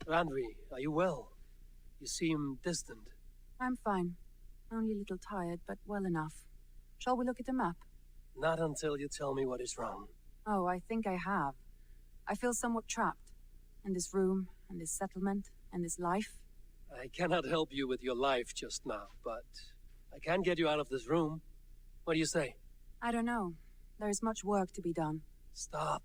Randvi, are you well? You seem distant. I'm fine. Only a little tired, but well enough. Shall we look at the map? Not until you tell me what is wrong. Oh, I think I have. I feel somewhat trapped. In this room, and this settlement, and this life. I cannot help you with your life just now, but I can get you out of this room. What do you say? I don't know. There is much work to be done. Stop.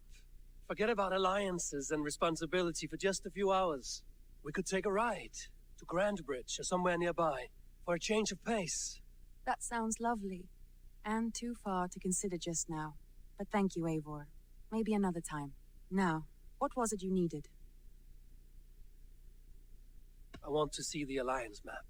Forget about alliances and responsibility for just a few hours. We could take a ride to Grandbridge or somewhere nearby for a change of pace. That sounds lovely. And too far to consider just now. But thank you, Eivor. Maybe another time. Now, what was it you needed? I want to see the Alliance map.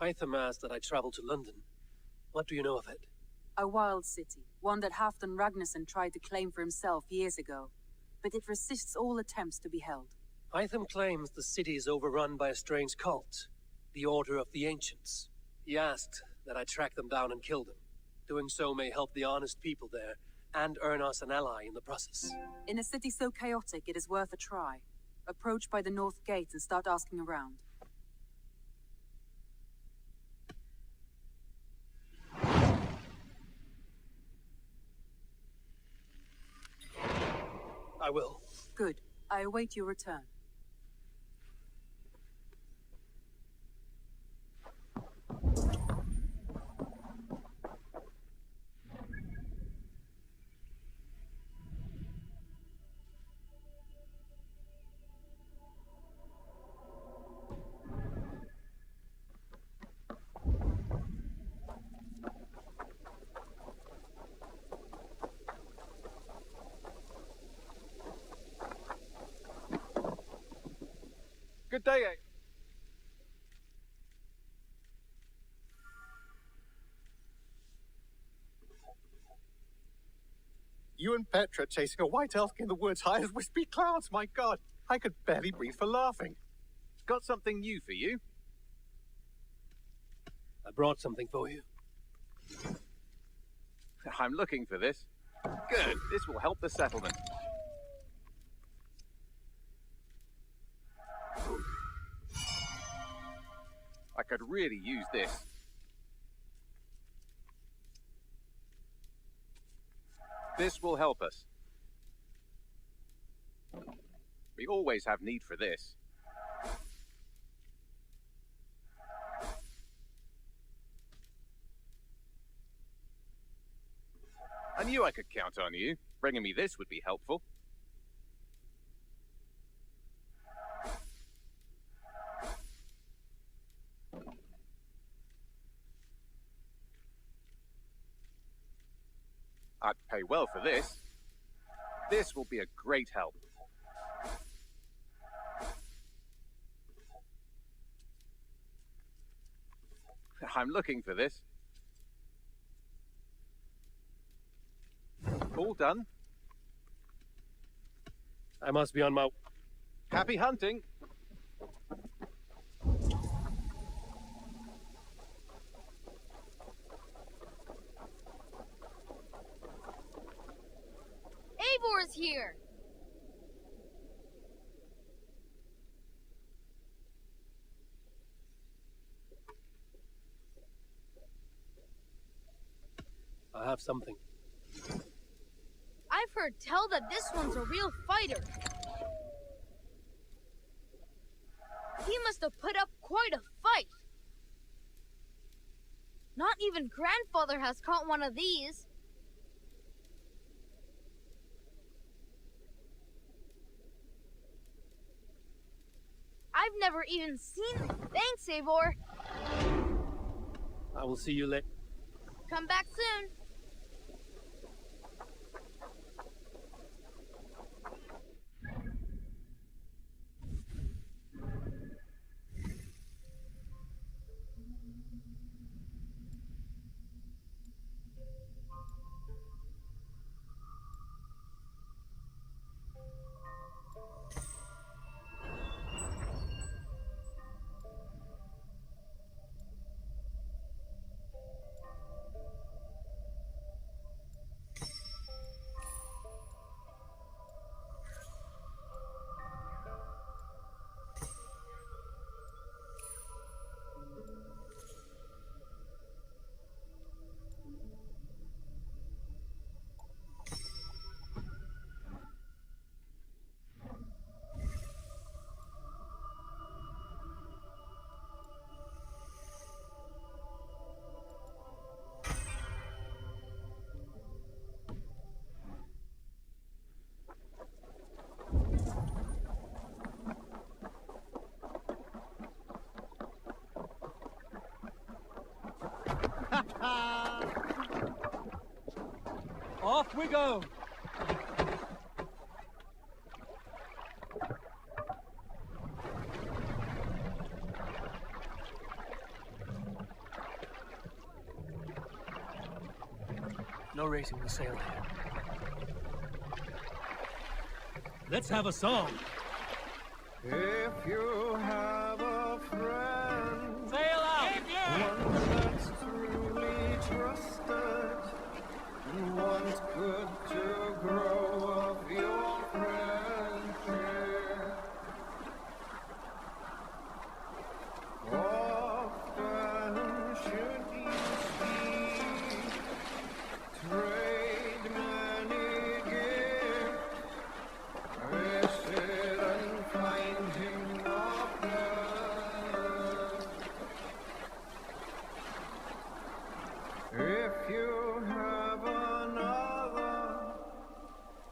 Hytham asked that I travel to London. What do you know of it? A wild city, one that Halfdan Ragnarsson tried to claim for himself years ago. But it resists all attempts to be held. Hytham claims the city is overrun by a strange cult, the Order of the Ancients. He asked that I track them down and kill them. Doing so may help the honest people there, and earn us an ally in the process. In a city so chaotic, it is worth a try. Approach by the North Gate and start asking around. I will. Good. I await your return. Good day, You and Petra chasing a white elk in the woods high as wispy clouds, my god! I could barely breathe for laughing. Got something new for you? I brought something for you. I'm looking for this. Good, this will help the settlement. I could really use this. This will help us. We always have need for this. I knew I could count on you. Bringing me this would be helpful. I'd pay well for this. This will be a great help. I'm looking for this. All done. I must be on my... Happy hunting. Eivor's here! have something. I've heard tell that this one's a real fighter. He must have put up quite a fight. Not even grandfather has caught one of these. I've never even seen them. Thanks, Eivor. I will see you later. Come back soon. Off we go! No raising the sail here. Let's have a song. If you have a friend, Sail out! one that's truly trusted, and wants good to grow of your friendship. Often should you speak, trade many gifts, visit and find him often. If you have another,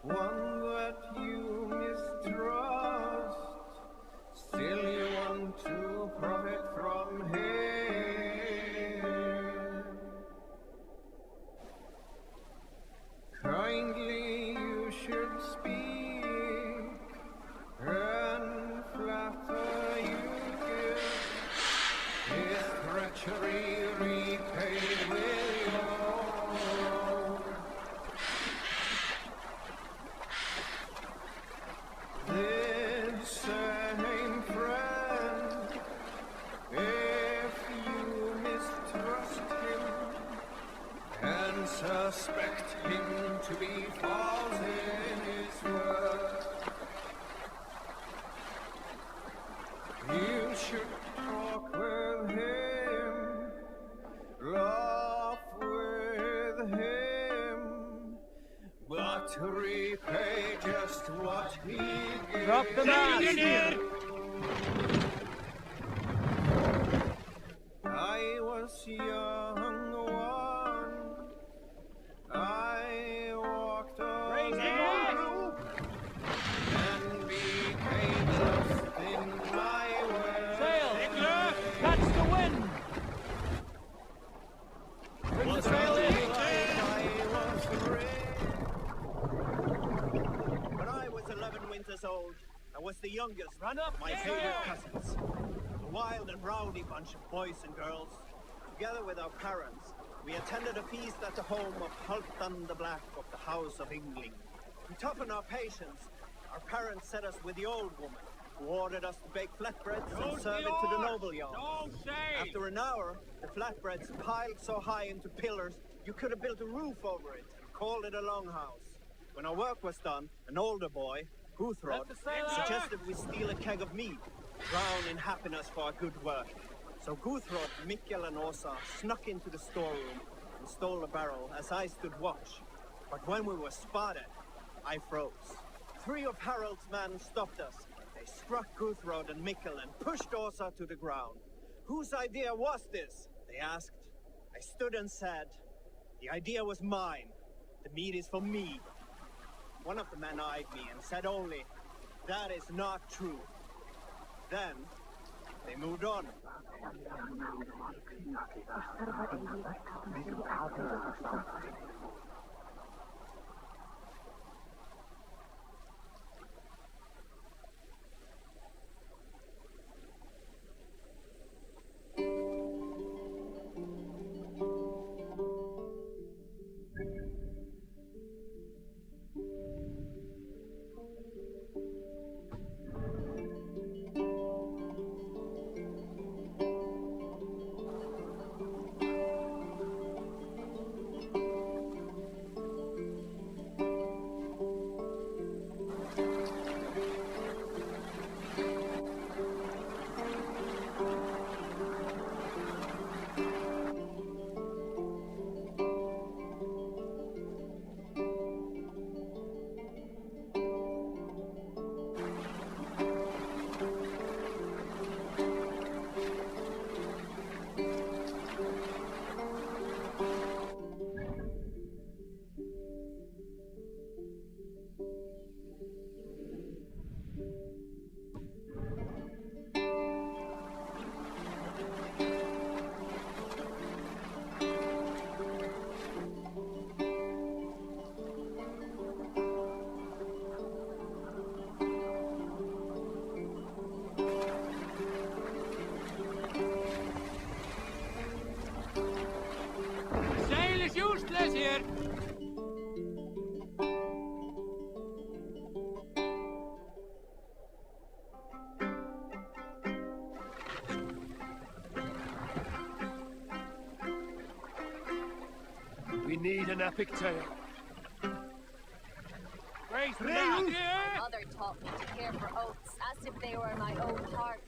one that you mistrust, still you want to profit from him. Kindly you should speak, and flatter you give, his treachery repaid with your. This same friend, if you mistrust him and suspect him to be false in his word, you should talk with him, laugh with him, but repay just what he gives. Drop the mask! I was young one. I walked alone and became lost in my way. Sail! Hitler! Catch the wind! Bring the sail in! When I was 11 winters old, I was the youngest Run up! of my favorite cousins. A wild and rowdy bunch of boys and girls. Together with our parents, we attended a feast at the home of Halfdan the Black of the House of England. To toughen our patience, our parents set us with the old woman, who ordered us to bake flatbreads and serve it to the noble young. After an hour, the flatbreads piled so high into pillars, you could have built a roof over it and called it a longhouse. When our work was done, an older boy, Guthrod, suggested we steal a keg of mead, drown in happiness for our good work. So Guthrod, Mikkel and Åsa snuck into the storeroom, and stole a barrel as I stood watch. But when we were spotted, I froze. 3 of Harald's men stopped us. They struck Guthrod and Mikkel and pushed Åsa to the ground. Whose idea was this? They asked. I stood and said, the idea was mine. The meat is for me. One of the men eyed me and said only, that is not true. Then, they moved on. We need an epic tale. My mother taught me to care for oaths as if they were my own heart.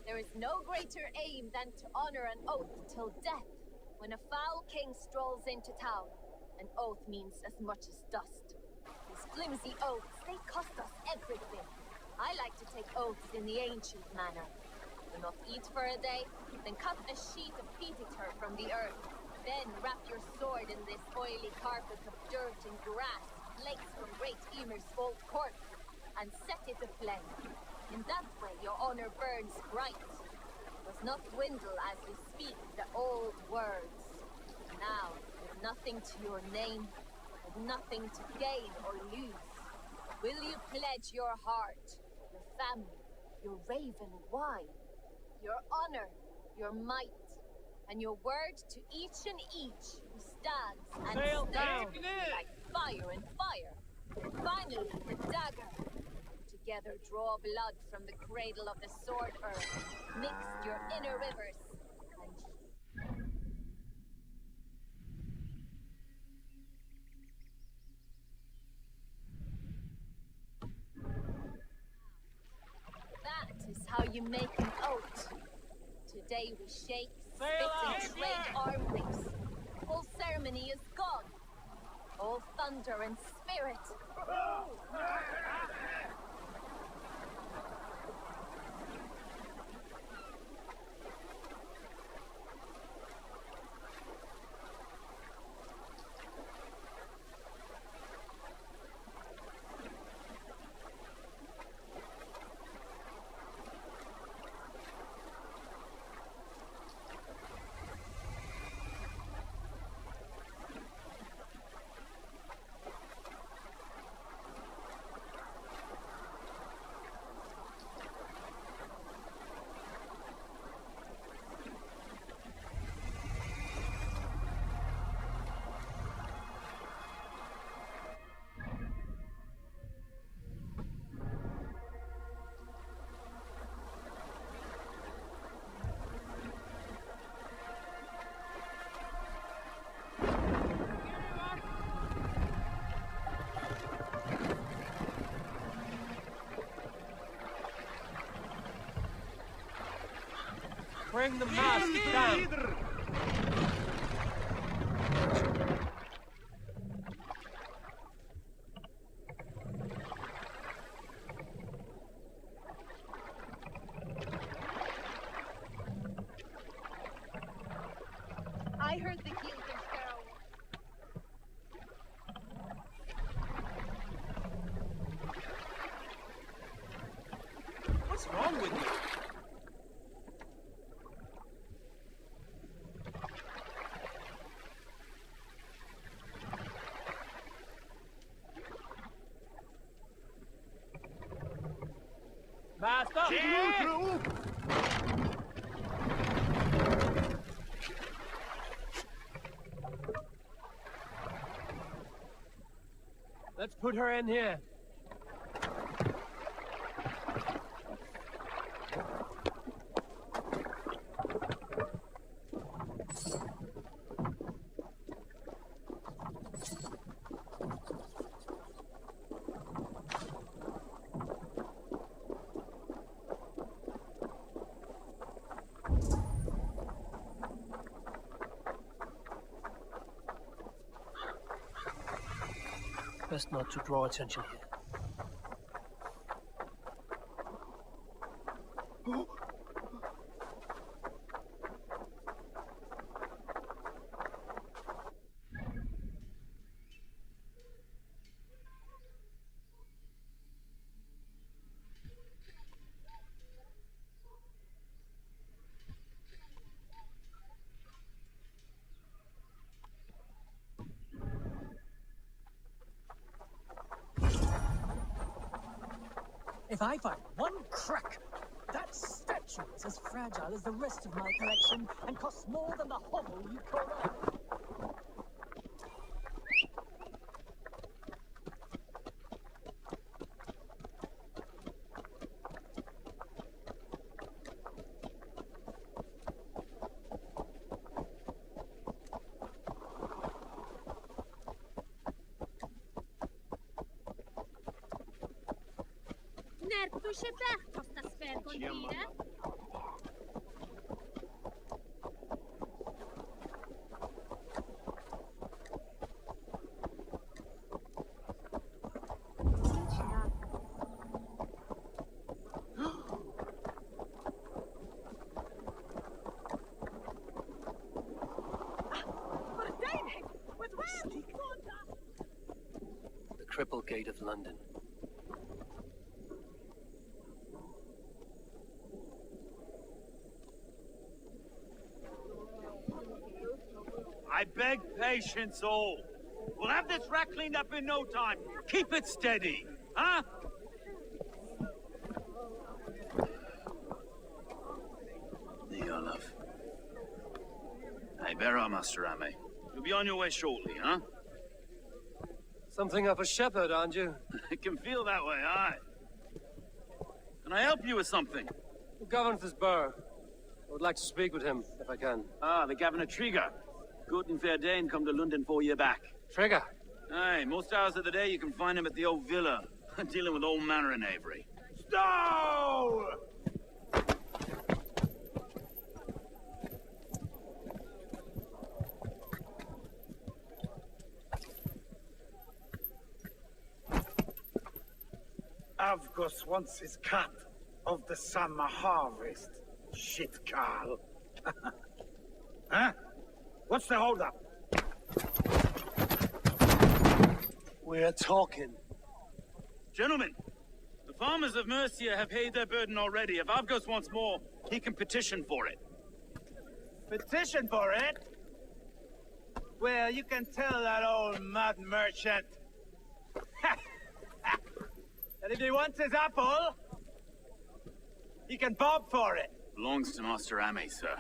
There is no greater aim than to honor an oath till death. When a foul king strolls into town, an oath means as much as dust. These flimsy oaths, they cost us everything. I like to take oaths in the ancient manner. Do not eat for a day, then cut a sheet of peat-eater from the earth. Then wrap your sword in this oily carpet of dirt and grass, flakes from great Ymir's old corpse, and set it aflame. In that way your honor burns bright. Does not dwindle as you speak the old words. Now, with nothing to your name, with nothing to gain or lose, will you pledge your heart, your family, your raven wine, your honor, your might, and your word to each and each who stands and Sail stands down. like fire and fire. Finally, the dagger. Together draw blood from the cradle of the sword earth. Mix your inner rivers, and that is how you make an oath. Today we shake, spit, and trade arm rings. All ceremony is gone. All thunder and spirit. Bring the mast down. I heard the guild and Sparrow. What's wrong with you? Master! Let's put her in here. Best not to draw attention here. If I find one crack, that statue is as fragile as the rest of my collection and costs more than the hovel you call out. När pusher kostar spel på tiden. The Cripple Gate of London. I beg patience, all. We'll have this wreck cleaned up in no time. Keep it steady, huh? There you are, love. Hey, bear up, Master Ame. You'll be on your way shortly, huh? Something of a shepherd, aren't you? It can feel that way, aye. Can I help you with something? Who governs this burgh? I would like to speak with him, if I can. Ah, the Governor Trigger. Good and fair Dane come to London 4 year back. Trigger? Aye, most hours of the day you can find him at the old villa, dealing with all manner in Avery. Stow! Avgos wants his cut of the summer harvest. Shit, Carl. Huh? What's the holdup? We're talking. Gentlemen, the farmers of Mercia have paid their burden already. If Avgos wants more, he can petition for it. Petition for it? Well, you can tell that old mud merchant. And if he wants his apple, he can bob for it. Belongs to Master Ame, sir.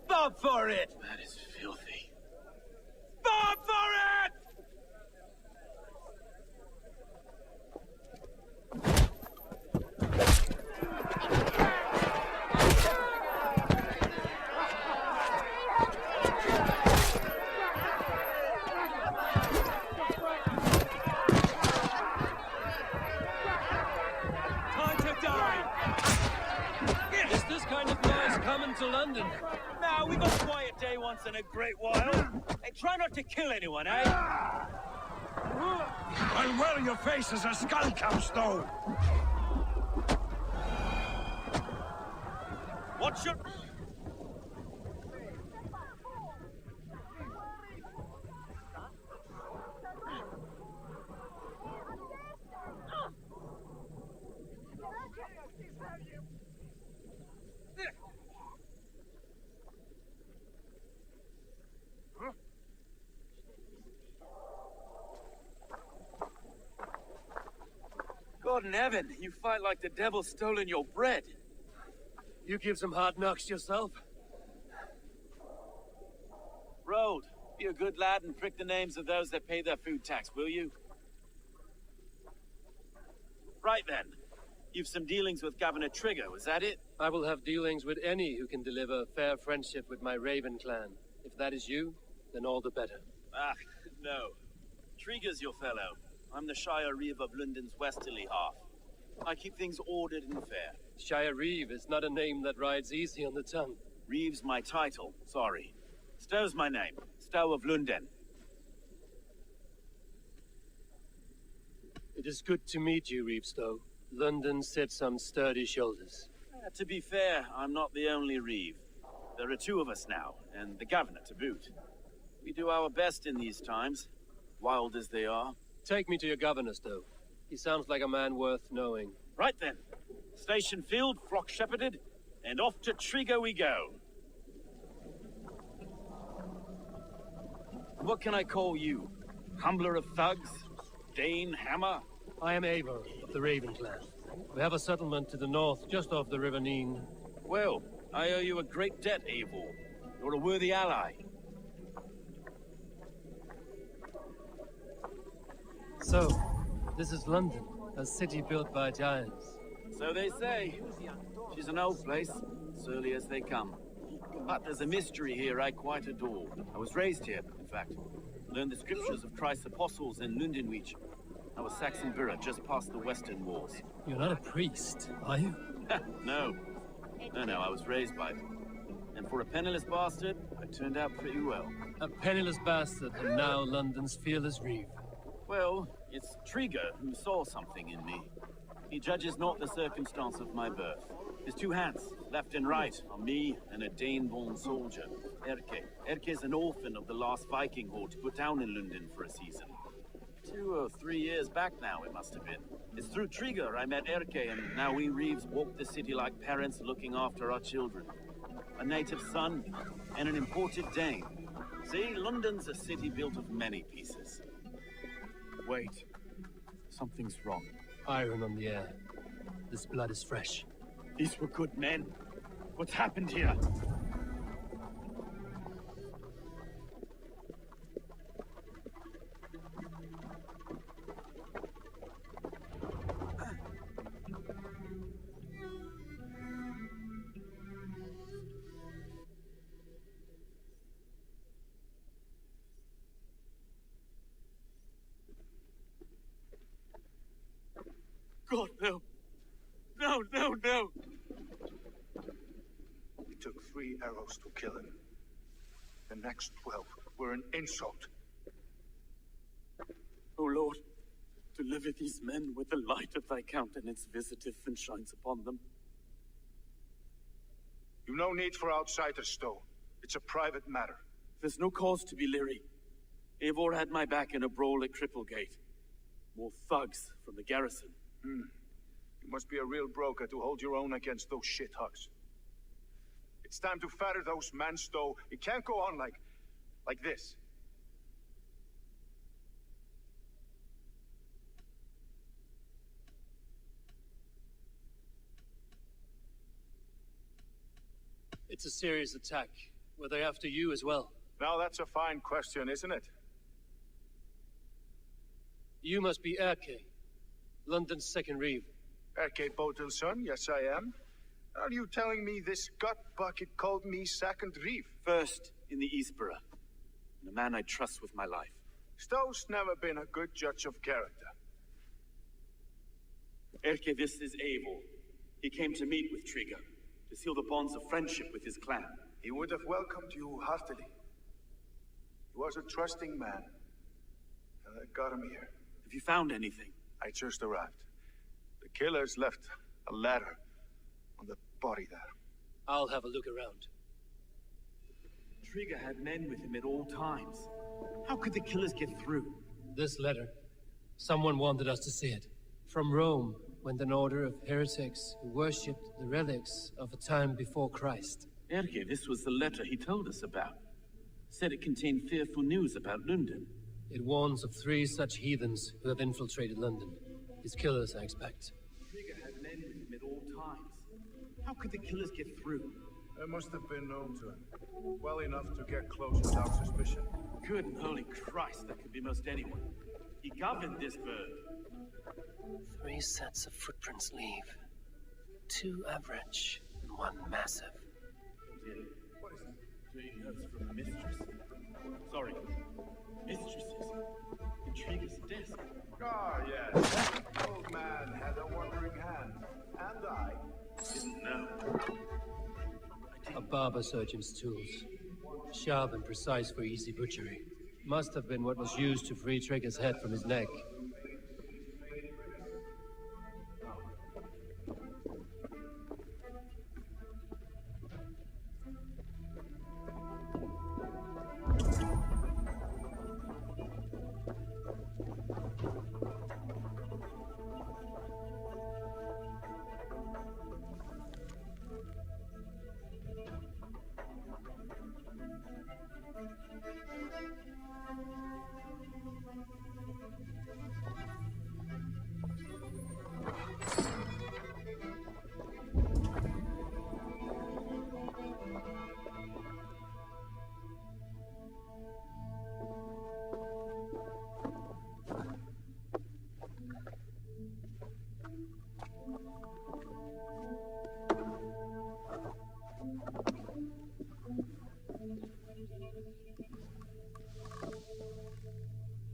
Bob for it! That is filthy. Bob for it! Time to die! Is this kind of noise coming to London? Now, we got a quiet day once in a great while. And try not to kill anyone, eh? I'll wear your face as a skull cap, though. What should... in heaven, you fight like the devil's stolen your bread. You give some hard knocks yourself. Road, be a good lad and prick the names of those that pay their food tax, will you? Right then. You've some dealings with Governor Trigger, was that it? I will have dealings with any who can deliver fair friendship with my Raven clan. If that is you, then all the better. Ah, no. Trigger's your fellow. I'm the Shire Reeve of London's westerly half. I keep things ordered and fair. Shire Reeve is not a name that rides easy on the tongue. Reeve's my title, sorry. Stow's my name. Stow of London. It is good to meet you, Reeve Stow. London sits on sturdy shoulders. To be fair, I'm not the only Reeve. There are two of us now, and the governor to boot. We do our best in these times, wild as they are. Take me to your governor, Stow. He sounds like a man worth knowing. Right then. Station filled, flock shepherded, and off to Trigger we go. What can I call you? Humbler of thugs? Dane Hammer? I am Eivor of the Raven clan. We have a settlement to the north, just off the River Neen. Well, I owe you a great debt, Eivor. You're a worthy ally. So, this is London, a city built by giants. So they say. She's an old place, surly as they come. But there's a mystery here I quite adore. I was raised here, in fact. Learned the scriptures of Christ's apostles in Lundenwich. I was Saxon Borough, just past the western walls. You're not a priest, are you? No. No, I was raised by them. And for a penniless bastard, I turned out pretty well. A penniless bastard, and now London's fearless Reeve. Well, it's Trigger who saw something in me. He judges not the circumstance of my birth. His two hands, left and right, on me and a Dane-born soldier, Erke. Erke's an orphan of the last Viking horde put down in London for a season. 2 or 3 years back now, it must have been. It's through Trigger I met Erke, and now we Reeves walk the city like parents looking after our children. A native son and an imported Dane. See, London's a city built of many pieces. Wait. Something's wrong. Iron on the air. This blood is fresh. These were good men. What's happened here? God, no. No. It took 3 arrows to kill him. The next 12 were an insult. O Lord, deliver these men with the light of thy countenance visiteth and shines upon them. You've no need for outsiders, Stowe. It's a private matter. There's no cause to be leery. Eivor had my back in a brawl at Cripplegate. More thugs from the garrison. You must be a real broker to hold your own against those shithugs. It's time to fetter those men, Stowe. It can't go on like this. It's a serious attack. Were they after you as well? Now that's a fine question, isn't it? You must be Erke, London's second Reeve. Erke Botel's son, yes I am. Are you telling me this gut bucket called me second Reeve? First in the Eastborough, and a man I trust with my life. Stowe's never been a good judge of character. Erke, this is Eivor. He came to meet with Trigger, to seal the bonds of friendship with his clan. He would have welcomed you heartily. He was a trusting man, and I got him here. Have you found anything? I just arrived. The killers left a ladder on the body there. I'll have a look around. Trigger had men with him at all times. How could the killers get through? This letter. Someone wanted us to see it. From Rome went an order of heretics who worshipped the relics of a time before Christ. Erke, this was the letter he told us about. Said it contained fearful news about London. It warns of 3 such heathens who have infiltrated London. His killers, I expect. could the killers get through? They must have been known to him. Well enough to get close without suspicion. Good and holy Christ, that could be most anyone. He governed this bird. 3 sets of footprints leave. 2 average and 1 massive. What is it? 3 notes from the mistress. Sorry, mistresses. Intrigue's desk. Ah, yes. Old man had a wandering hand. And I didn't know. A barber surgeon's tools. Sharp and precise for easy butchery. Must have been what was used to free Trigger's head from his neck.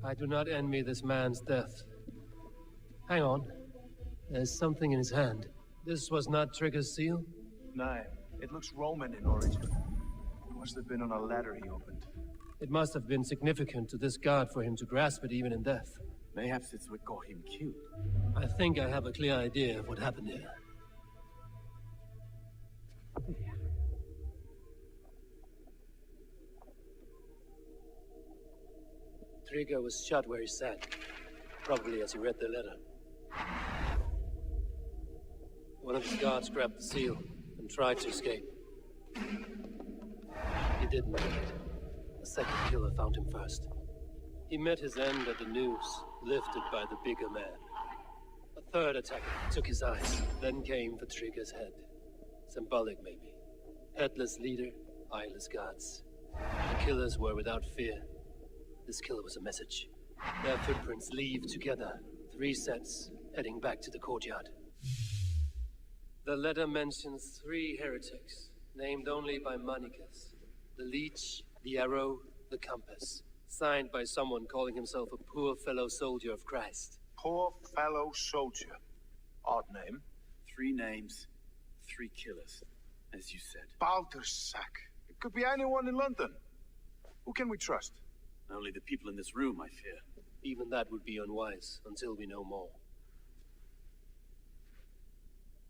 I do not envy this man's death. Hang on. There's something in his hand. This was not Trigger's seal? No, it looks Roman in origin. It must have been on a ladder he opened. It must have been significant to this god for him to grasp it even in death. Mayhaps it's what got him killed. I think I have a clear idea of what happened here. Trigger was shot where he sat, probably as he read the letter. One of his guards grabbed the seal and tried to escape. He didn't make it. A second killer found him first. He met his end at the noose, lifted by the bigger man. A third attacker took his eyes, then came for Trigger's head. Symbolic, maybe. Headless leader, eyeless guards. The killers were without fear. This killer was a message. Their footprints leave together. 3 sets, heading back to the courtyard. The letter mentions 3 heretics, named only by Manicus. The leech, the arrow, the compass. Signed by someone calling himself a poor fellow soldier of Christ. Poor fellow soldier. Odd name. 3 names, 3 killers, as you said. Baldersack. It could be anyone in London. Who can we trust? Only the people in this room, I fear. Even that would be unwise, until we know more.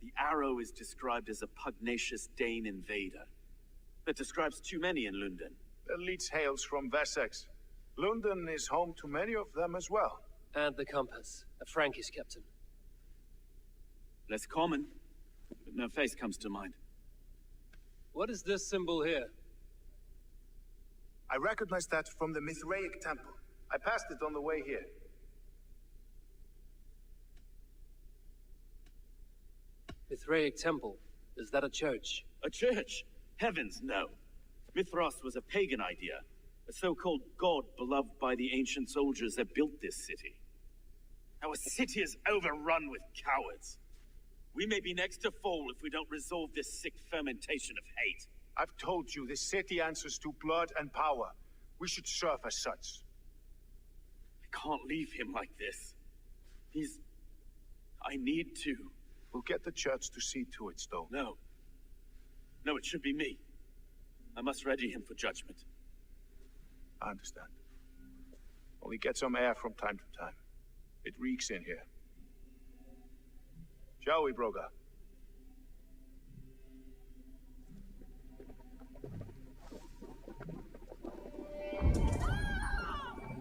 The arrow is described as a pugnacious Dane invader. That describes too many in London. The leech hails from Wessex. London is home to many of them as well. And the compass, a Frankish captain. Less common, but no face comes to mind. What is this symbol here? I recognize that from the Mithraic temple. I passed it on the way here. Mithraic temple? Is that a church? A church? Heavens, no. Mithras was a pagan idea. A so-called god beloved by the ancient soldiers that built this city. Our city is overrun with cowards. We may be next to fall if we don't resolve this sick fermentation of hate. I've told you, this city answers to blood and power. We should serve as such. I can't leave him like this. I need to. We'll get the church to see to it, Stone. No. No, it should be me. I must ready him for judgment. I understand. Only get some air from time to time. It reeks in here. Shall we, Broga?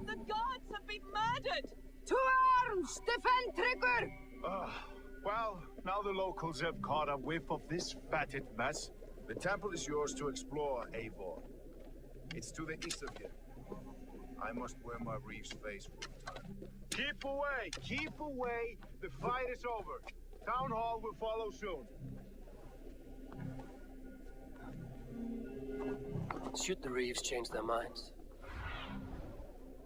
The gods have been murdered! To arms! Defend Trigger! Well, now the locals have caught a whiff of this fatted mess. The temple is yours to explore, Eivor. It's to the east of here. I must wear my Reeves face full time. Keep away! Keep away! The fight is over. Town Hall will follow soon. Should the Reeves change their minds?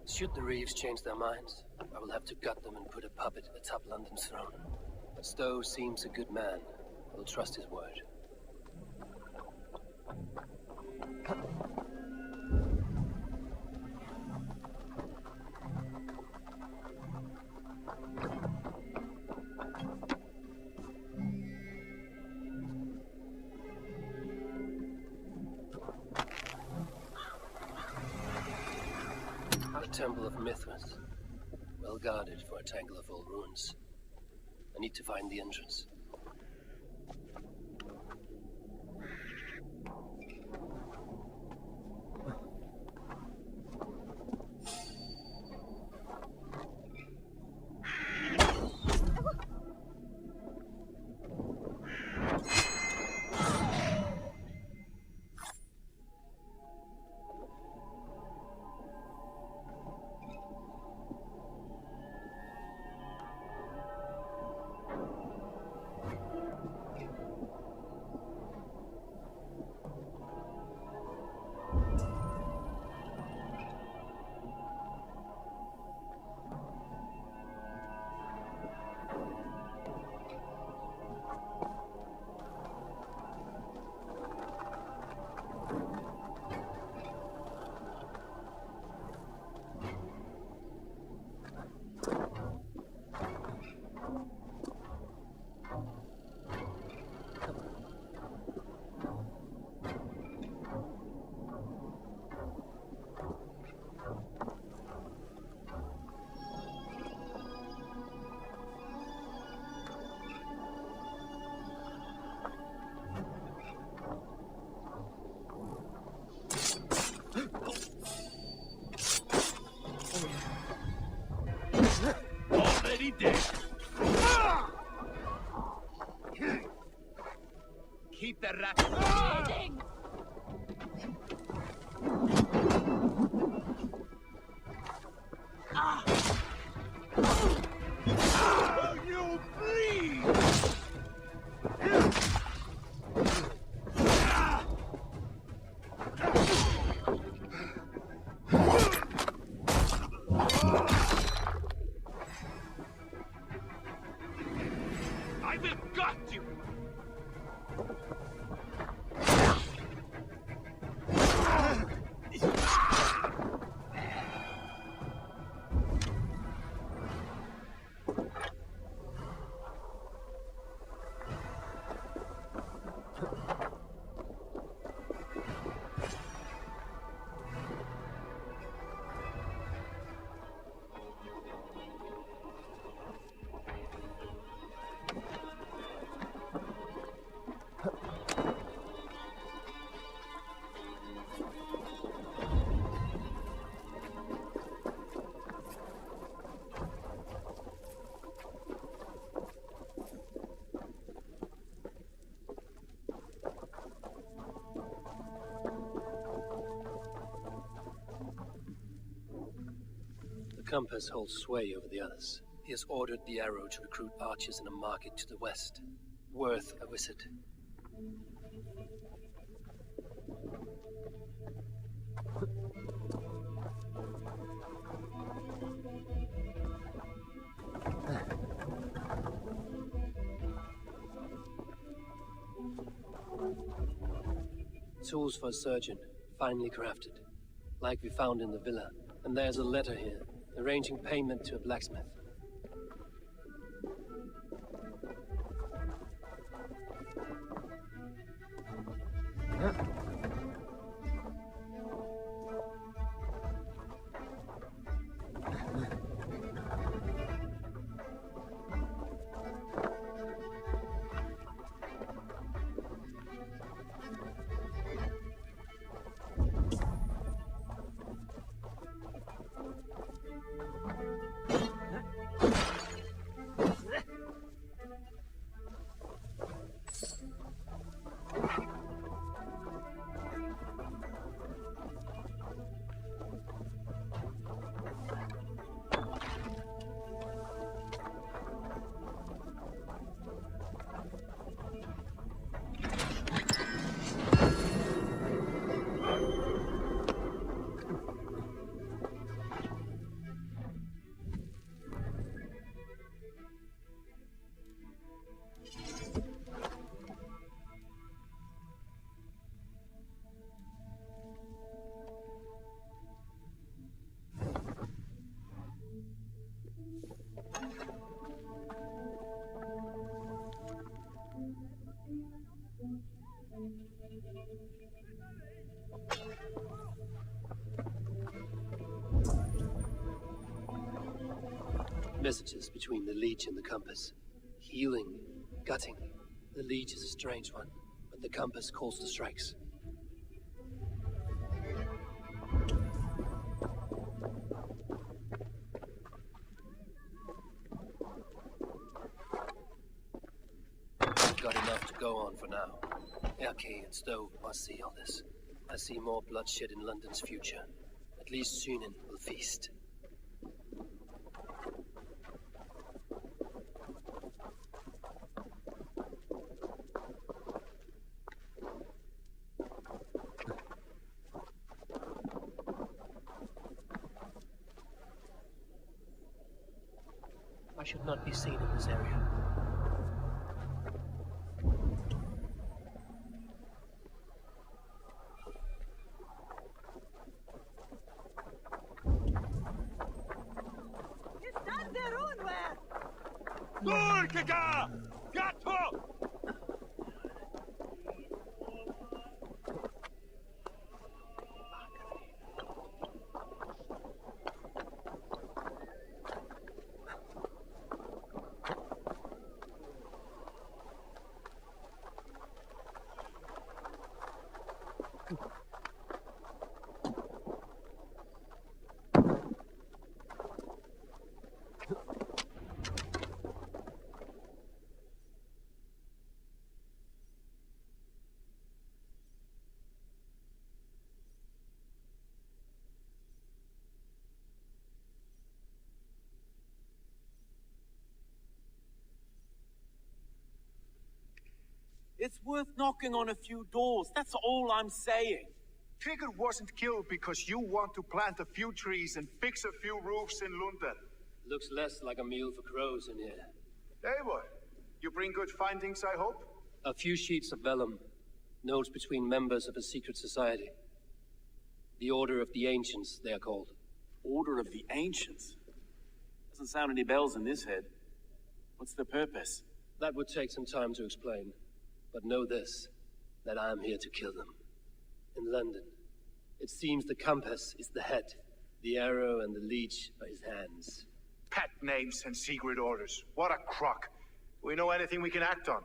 Should the Reeves change their minds, I will have to gut them and put a puppet atop London's throne. But Stowe seems a good man. I will trust his word. Temple of Mithras. Well guarded for a tangle of old ruins. I need to find the entrance. Already dead. Keep the rat bleeding. Oh, you bleed. I will gut you! The compass holds sway over the others. He has ordered the arrow to recruit archers in a market to the west. Worth a visit. Tools for a surgeon, finely crafted, like we found in the villa. And there's a letter here, arranging payment to a blacksmith. Messages between the Leech and the Compass. Healing, gutting. The Leech is a strange one, but the Compass calls the strikes. I've got enough to go on for now. Erke and Stowe must see all this. I see more bloodshed in London's future. At least Sunan will feast. I should not be seen in this area. Turkica! Gatto! It's worth knocking on a few doors. That's all I'm saying. Trigger wasn't killed because you want to plant a few trees and fix a few roofs in London. Looks less like a meal for crows in here. Eivor, you bring good findings, I hope? A few sheets of vellum. Notes between members of a secret society. The Order of the Ancients, they are called. Order of the Ancients? Doesn't sound any bells in this head. What's the purpose? That would take some time to explain. But know this, that I am here to kill them. In London, it seems the Compass is the head. The arrow and the leech are his hands. Pet names and secret orders. What a crock. Do we know anything we can act on?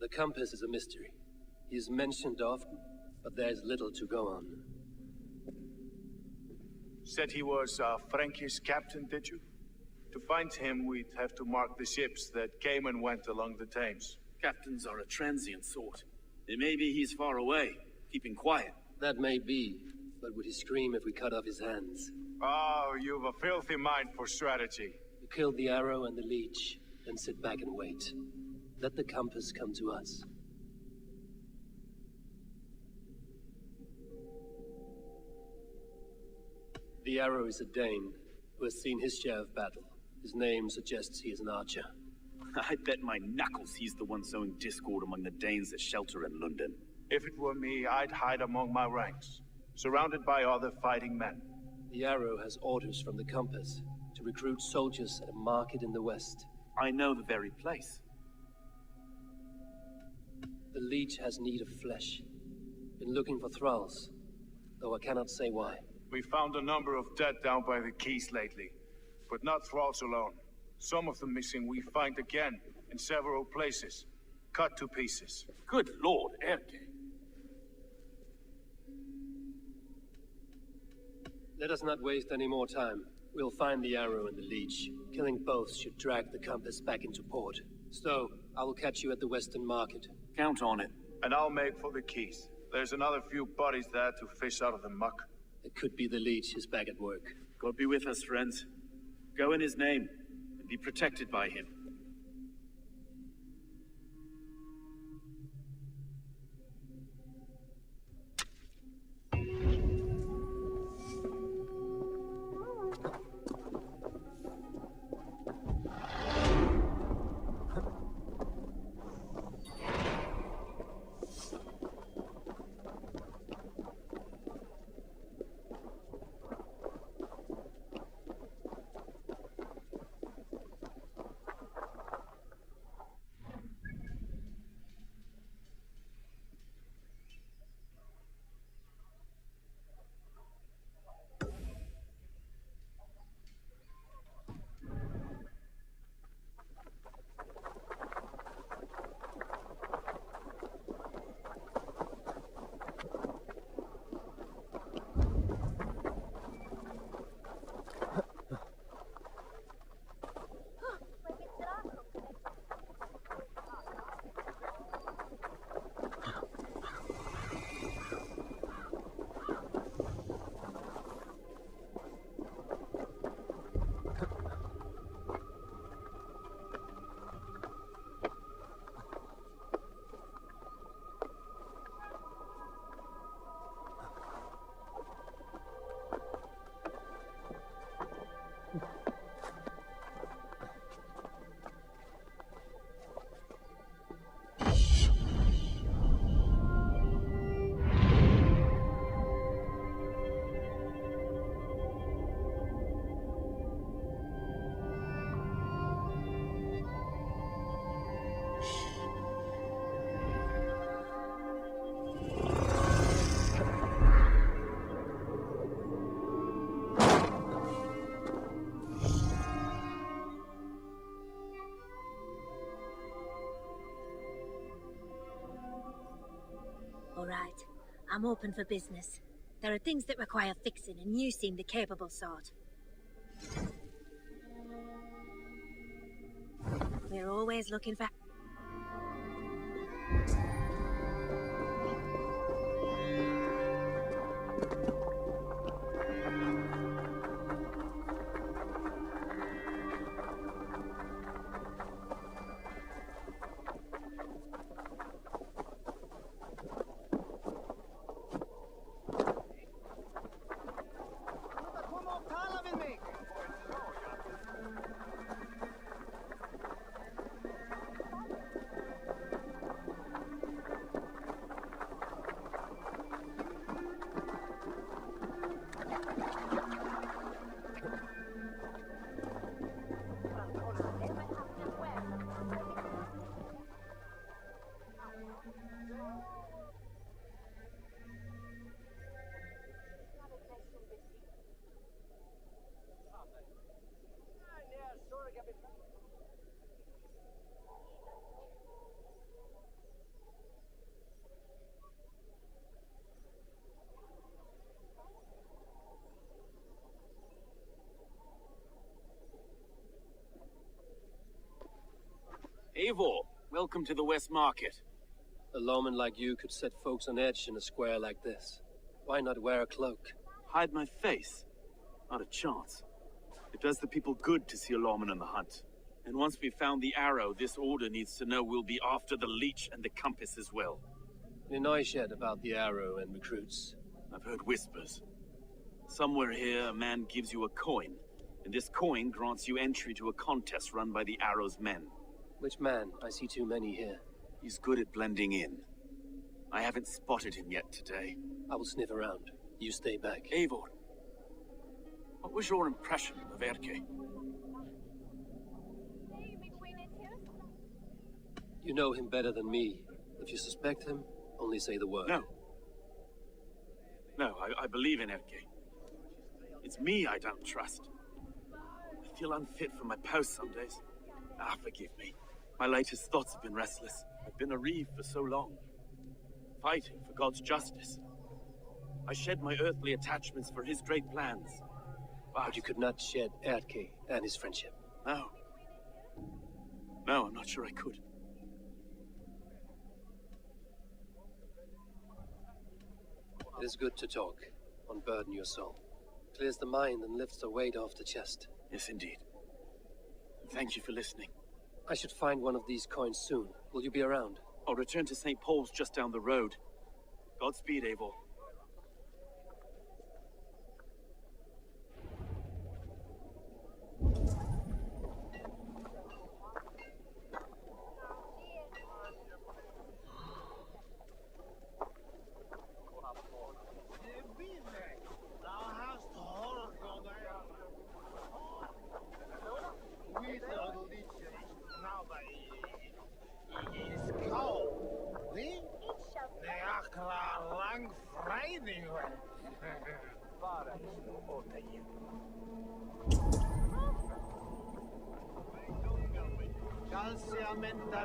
The Compass is a mystery. He is mentioned often, but there is little to go on. Said he was a Frankish captain, did you? To find him, we'd have to mark the ships that came and went along the Thames. Captains are a transient sort. It may be he's far away, keeping quiet. That may be, but would he scream if we cut off his hands? Oh, you've a filthy mind for strategy. You kill the arrow and the leech, then sit back and wait. Let the Compass come to us. The arrow is a Dane, who has seen his share of battle. His name suggests he is an archer. I bet my knuckles he's the one sowing discord among the Danes that shelter in London. If it were me, I'd hide among my ranks, surrounded by other fighting men. The arrow has orders from the Compass to recruit soldiers at a market in the west. I know the very place. The leech has need of flesh. Been looking for thralls, though I cannot say why. We found a number of dead down by the quays lately, but not thralls alone. Some of the missing we find again in several places, cut to pieces. Good Lord, Erke. Let us not waste any more time. We'll find the arrow and the leech. Killing both should drag the Compass back into port. Stowe, I will catch you at the Western Market. Count on it. And I'll make for the quays. There's another few bodies there to fish out of the muck. It could be the leech is back at work. God be with us, friends. Go in his name, and be protected by him. right. I'm open for business. There are things that require fixing, and you seem the capable sort. We're always looking for... Eivor, welcome to the West Market. A lawman like you could set folks on edge in a square like this. Why not wear a cloak? Hide my face? Not a chance. It does the people good to see a lawman on the hunt. And once we've found the arrow, this order needs to know we'll be after the leech and the compass as well. You know yet about the arrow and recruits? I've heard whispers. Somewhere here, a man gives you a coin, and this coin grants you entry to a contest run by the arrow's men. Which man? I see too many here. He's good at blending in. I haven't spotted him yet today. I will sniff around. You stay back. Eivor, what was your impression of Erke? You know him better than me. If you suspect him, only say the word. No. No, I believe in Erke. It's me I don't trust. I feel unfit for my post some days. Forgive me. My latest thoughts have been restless. I've been a reeve for so long, fighting for God's justice. I shed my earthly attachments for his great plans. But you could not shed Erke and his friendship. No. No, I'm not sure I could. It is good to talk. Unburden your soul. Clears the mind and lifts the weight off the chest. Yes, indeed. Thank you for listening. I should find one of these coins soon. Will you be around? I'll return to St. Paul's just down the road. Godspeed, Eivor.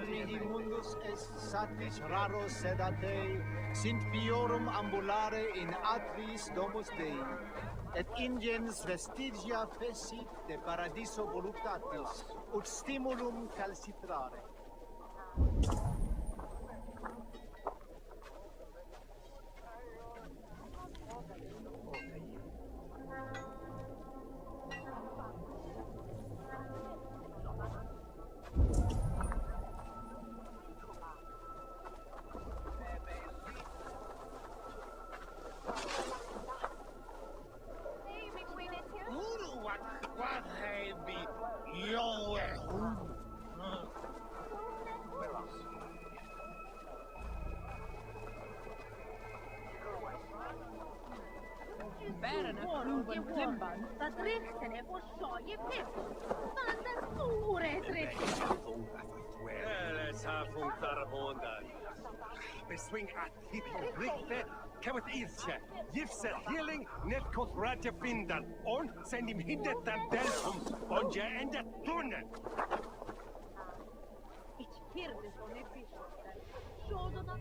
Mihi mundus est satis raro sedate, sint piorum ambulare in atris domus Dei, et ingens vestigia fecit de paradiso voluptatis, ut stimulum calcitrare. Dat richten er voor je pip. Van de stoere richten. Let's have fun Tarabonda. Beswing at Hito Richte, Kawat Irche, Gifse Healing, net kot Raja Bindan, on send him hindet dan Deltum, on je en de Tunne. Ich hirde von der Bischof. Schau dat.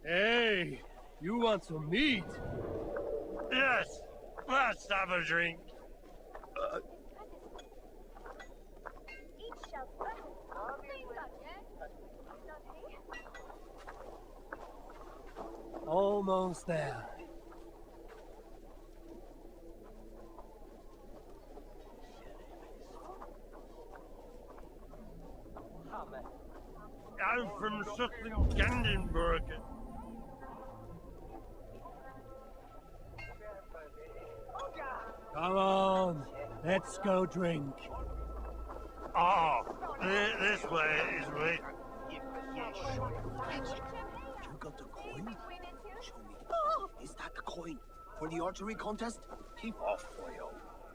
Hey, you want some meat? Yes, let's have a drink. Almost there. I'm from Sutton-Gandenberg. Come on, let's go drink. Oh, this way is right. You got the coin? Show me. Is that the coin for the archery contest? Keep off, boyo.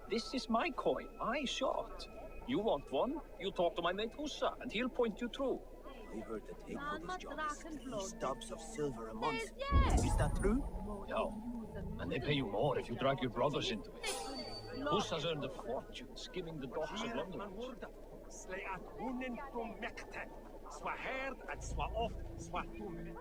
This is my coin, my shot. You want one? You talk to my mate Hussa, and he'll point you through. I heard the take for this job is 3 stubs of silver a month. Is that true? No. And they pay you more if you drag your brothers into it. Hussa's earned a fortune skimming the docks of London. Slay at hunnen from mekte. Swa herd at swa off, swa tumme.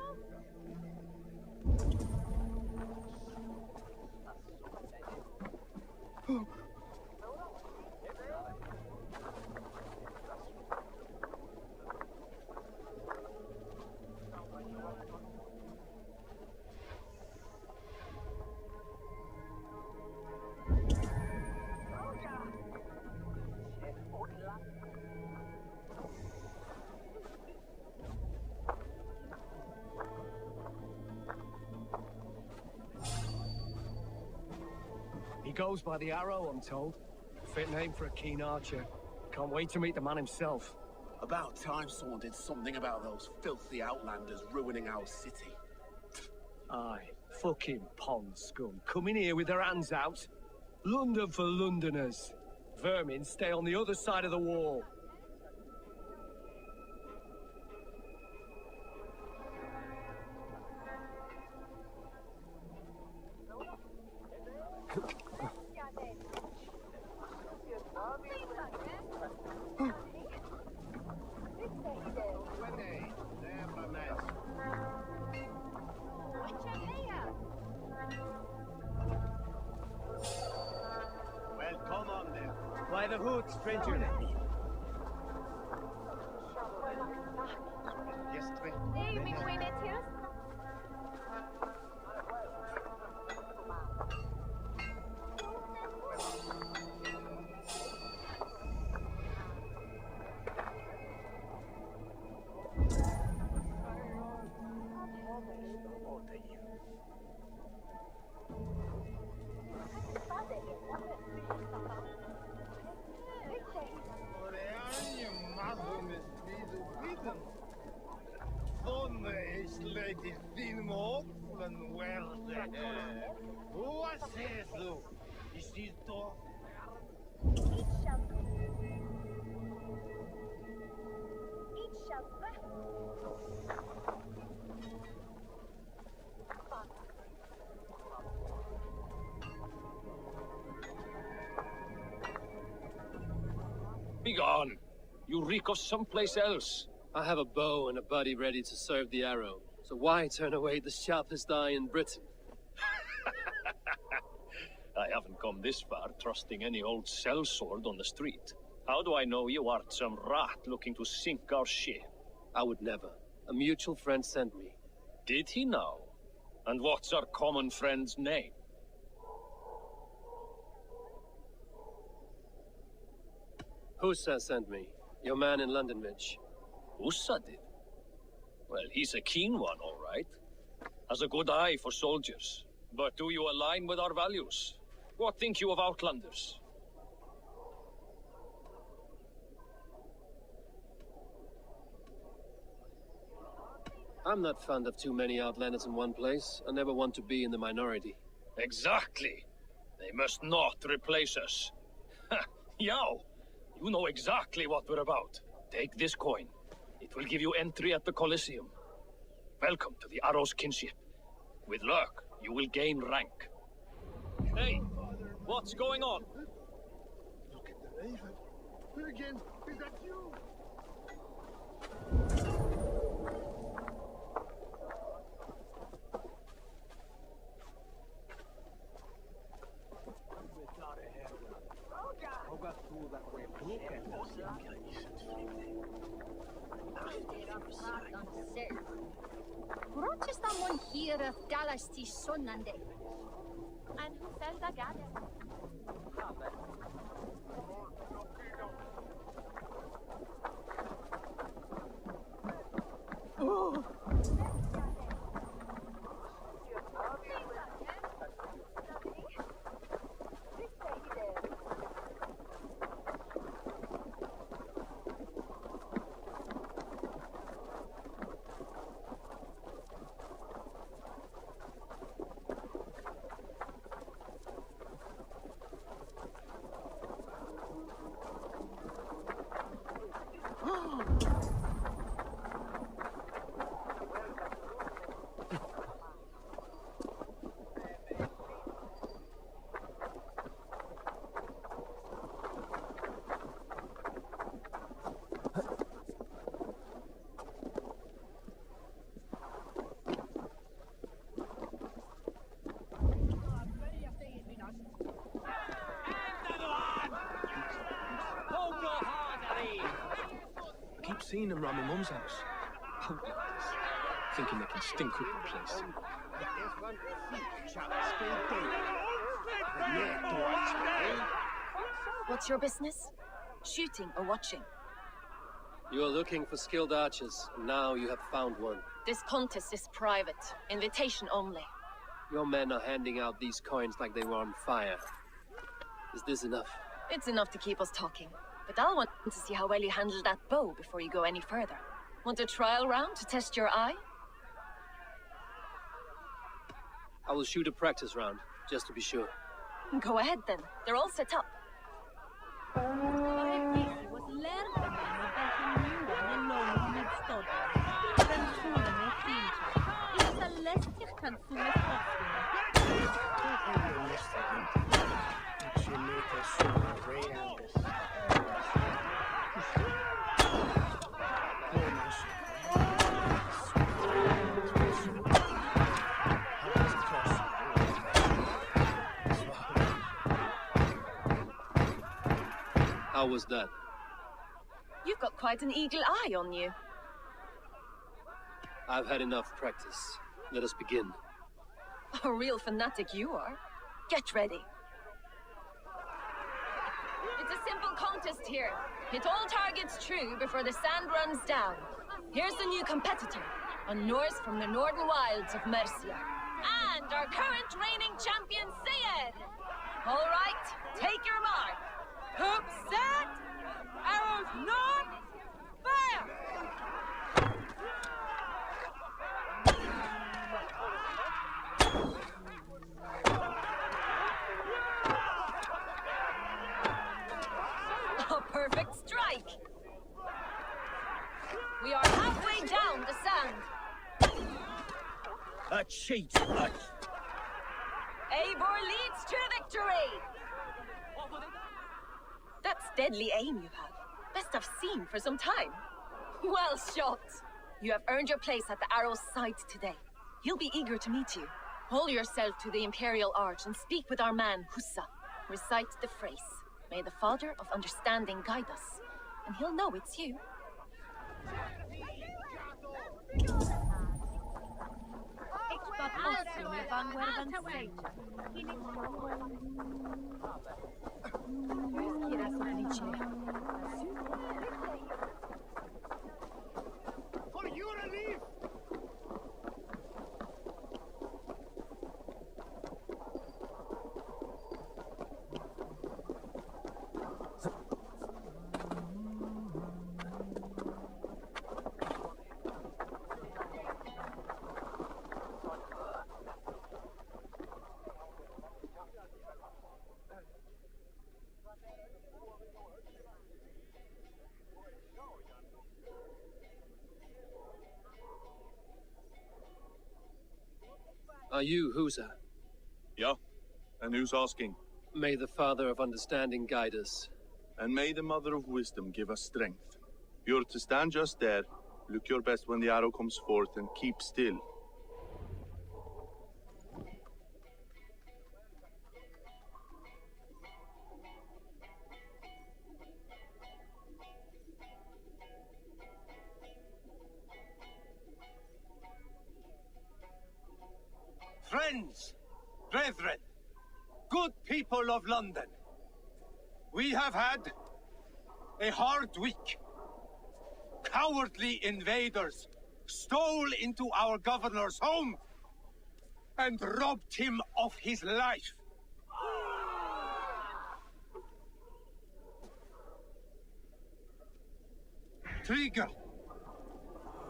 He goes by the arrow, I'm told. Fit name for a keen archer. Can't wait to meet the man himself. About time someone did something about those filthy outlanders ruining our city. Aye, fucking pond scum. Coming here with their hands out. London for Londoners. Vermin stay on the other side of the wall. Well, come on then. Why the hoot, stranger? Hey, mi Gwyneth. Begone! You reek of someplace else. I have a bow and a buddy ready to serve the arrow. So why turn away the sharpest eye in Britain? I haven't come this far trusting any old sellsword on the street. How do I know you aren't some rat looking to sink our ship? I would never. A mutual friend sent me. Did he now? And what's our common friend's name? Hussa sent me. Your man in London Ridge. Hussa did? Well, he's a keen one, all right. Has a good eye for soldiers. But do you align with our values? What think you of Outlanders? I'm not fond of too many Outlanders in one place. I never want to be in the minority. Exactly. They must not replace us. Yow! You know exactly what we're about. Take this coin. It will give you entry at the Colosseum. Welcome to the Arrow's kinship. With luck, you will gain rank. Hey, what's going on? Look at the raven. Birgin, is that you? someone here of Galasti Sonande. And who fell the gas? Oh. I keep seeing them round my mum's house. Punk like this. Thinking they can stink up the place. What's your business? Shooting or watching? You are looking for skilled archers, and now you have found one. This contest is private. Invitation only. Your men are handing out these coins like they were on fire. Is this enough? It's enough to keep us talking. But I'll want to see how well you handle that bow before you go any further. Want a trial round to test your eye? I will shoot a practice round, just to be sure. Go ahead then. They're all set up. How was that? You've got quite an eagle eye on you. I've had enough practice. Let us begin. A real fanatic you are. Get ready. It's a simple contest here. Hit all targets true before the sand runs down. Here's the new competitor, a Norse from the northern wilds of Mercia. And our current reigning champion, Sayed. All right, take your mark. Hook set! Arrows north! Fire! A perfect strike! We are halfway down the sand. A cheat! Eivor leads to victory! That's deadly aim you have. Best I've seen for some time. Well shot! You have earned your place at the arrow's side today. He'll be eager to meet you. Hold yourself to the Imperial Arch and speak with our man, Hussa. Recite the phrase. May the Father of Understanding guide us. And he'll know it's you. For your relief! Are you Husa? Yeah, and who's asking? May the Father of Understanding guide us. And may the Mother of Wisdom give us strength. You're to stand just there, look your best when the arrow comes forth, and keep still. Friends, brethren, good people of London, we have had a hard week. Cowardly invaders stole into our governor's home and robbed him of his life. Trigger,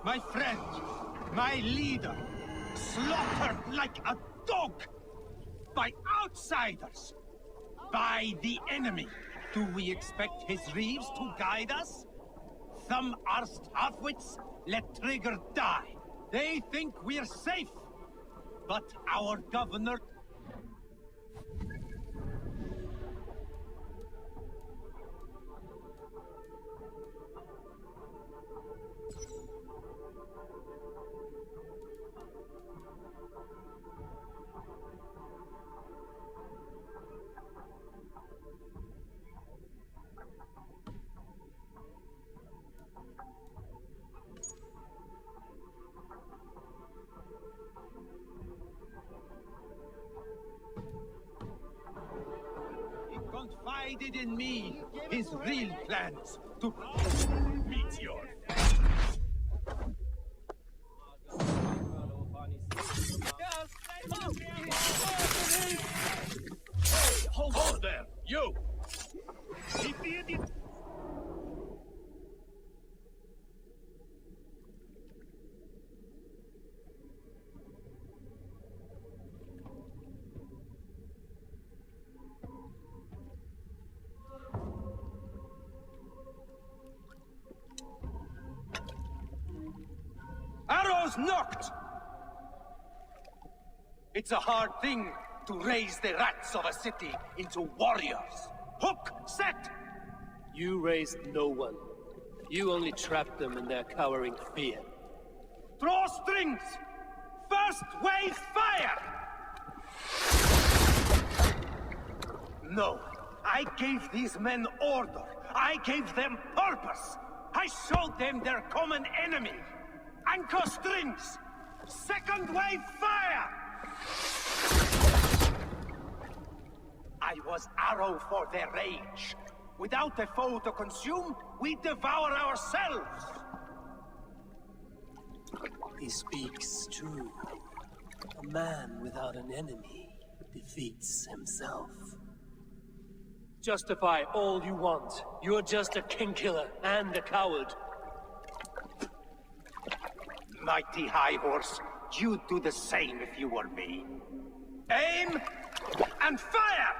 my friend, my leader, slaughtered like a dog by outsiders, by the enemy. Do we expect his reeves to guide us? Some arsed halfwits let Trigger die. They think we're safe, but our governor... He confided in me his real plans to meet your... Hey, hold on there, you! Arrows knocked! It's a hard thing to raise the rats of a city into warriors. Hook, set! You raised no one. You only trapped them in their cowering fear. Draw strings! First wave fire! No, I gave these men order. I gave them purpose. I showed them their common enemy. Anchor strings! Second wave fire! I was arrow for their rage. Without a foe to consume, we devour ourselves. He speaks true. A man without an enemy defeats himself. Justify all you want. You're just a king-killer and a coward. Mighty High Horse, you'd do the same if you were me. Aim and fire!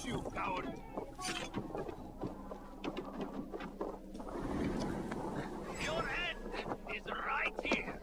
You coward! Your end is right here.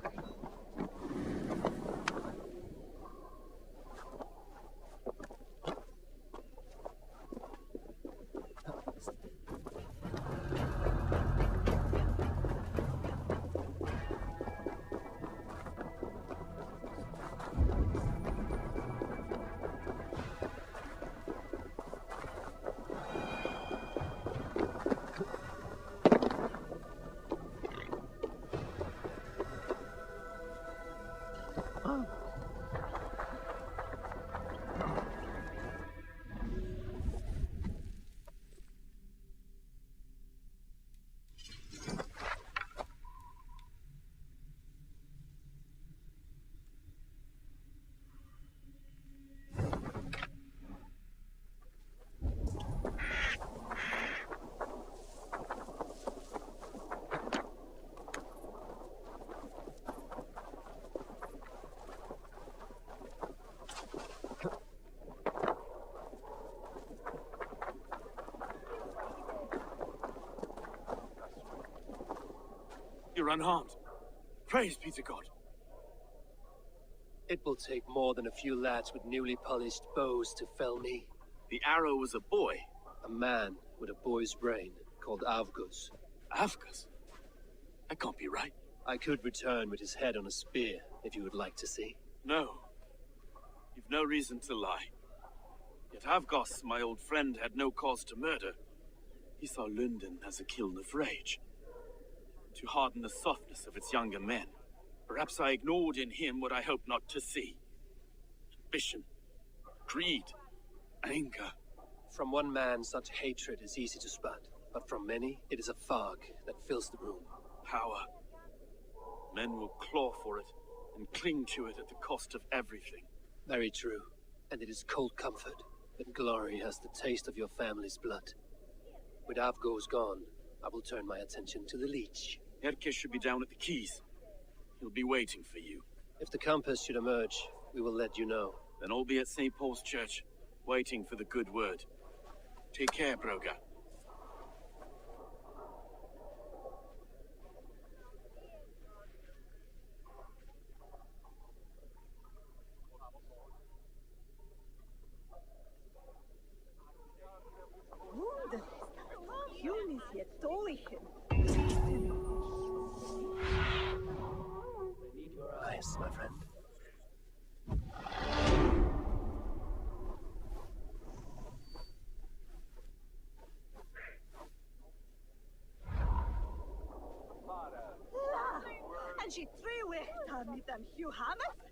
You're unharmed. Praise be to God. It will take more than a few lads with newly polished bows to fell me. The arrow was a boy. A man with a boy's brain, called Avgus. Avgus? That can't be right. I could return with his head on a spear, if you would like to see. No. You've no reason to lie. Yet Avgos, my old friend, had no cause to murder. He saw London as a kiln of rage, to harden the softness of its younger men. Perhaps I ignored in him what I hoped not to see. Ambition, greed, anger. From one man, such hatred is easy to spot, but from many, it is a fog that fills the room. Power. Men will claw for it and cling to it at the cost of everything. Very true. And it is cold comfort that glory has the taste of your family's blood. With Avgos gone, I will turn my attention to the leech. Erke should be down at the keys. He'll be waiting for you. If the compass should emerge, we will let you know. Then I'll be at St. Paul's Church, waiting for the good word. Take care, Broga. Eyes, my friend. And she threw away Tommy them Hugh Hammett.